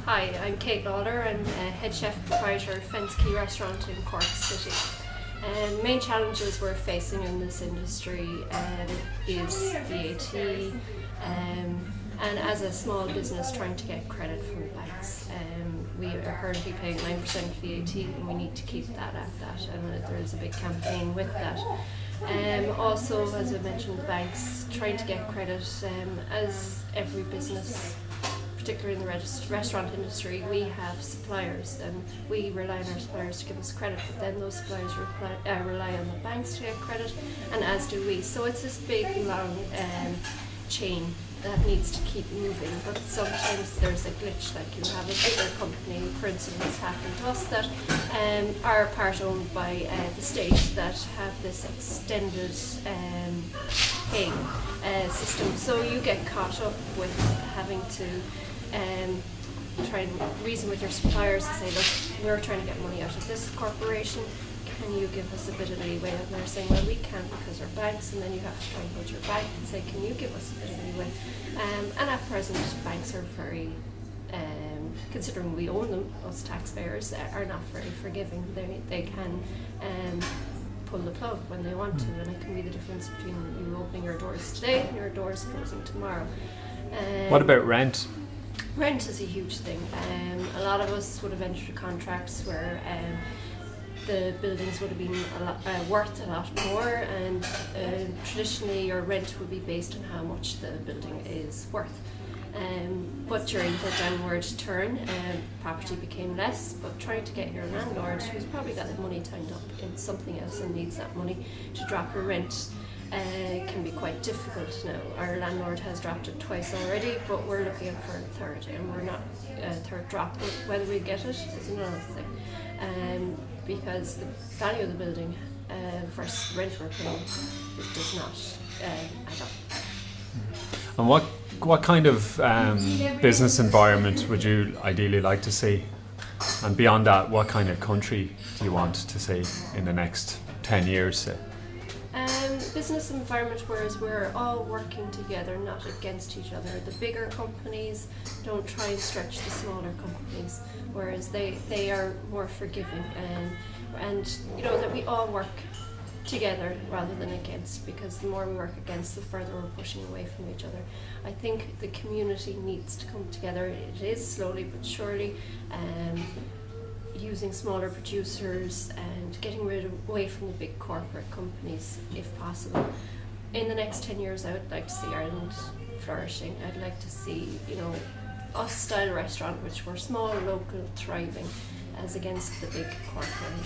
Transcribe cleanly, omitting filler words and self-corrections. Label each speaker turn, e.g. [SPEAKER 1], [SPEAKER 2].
[SPEAKER 1] Hi, I'm Lawlor. I'm head chef proprietor of Fenn's Quay restaurant in Cork City. Main challenges we're facing in this industry is VAT, and as a small business trying to get credit from banks. We are currently paying 9% VAT and we need to keep that at that, and there is a big campaign with that. Also, as I mentioned, the banks trying to get credit, as every business, particularly in the restaurant industry, we have suppliers and we rely on our suppliers to give us credit, but then those suppliers rely on the banks to get credit, and as do we. So it's this big long chain that needs to keep moving, but sometimes there's a glitch, like you have a bigger company, for instance happened to us, that are part owned by the state, that have this extended paying system, so you get caught up with having to try and reason with your suppliers and say, look, we're trying to get money out of this corporation, can you give us a bit of leeway? And they're saying, well, we can't because we're banks, and then you have to try and go to your bank and say, can you give us a bit of leeway? And at present, banks are very, considering we own them, us taxpayers, are not very forgiving. They can pull the plug when they want to, and it can be the difference between you opening your doors today and your doors closing tomorrow.
[SPEAKER 2] What about rent?
[SPEAKER 1] Rent is a huge thing. A lot of us would have entered contracts where the buildings would have been worth a lot more, and traditionally your rent would be based on how much the building is worth. But during the downward turn, property became less, but trying to get your landlord, who's probably got the money tied up in something else and needs that money, to drop your rent can be quite difficult now. Our landlord has dropped it twice already, but we're looking for a third, and we're not a third drop. But whether we get it is another thing, because the value of the building versus the rent we're paying does not add up.
[SPEAKER 2] And what kind of business environment would you ideally like to see? And beyond that, what kind of country do you want to see in the next 10 years, say?
[SPEAKER 1] Business environment whereas we're all working together, not against each other. The bigger companies don't try and stretch the smaller companies, whereas they are more forgiving, and you know that we all work together rather than against, because the more we work against, the further we're pushing away from each other. I think the community needs to come together. It is slowly but surely, using smaller producers and getting away from the big corporate companies if possible. In the next 10 years I would like to see Ireland flourishing. I'd like to see, us style restaurant, which were small, local, thriving, as against the big corporate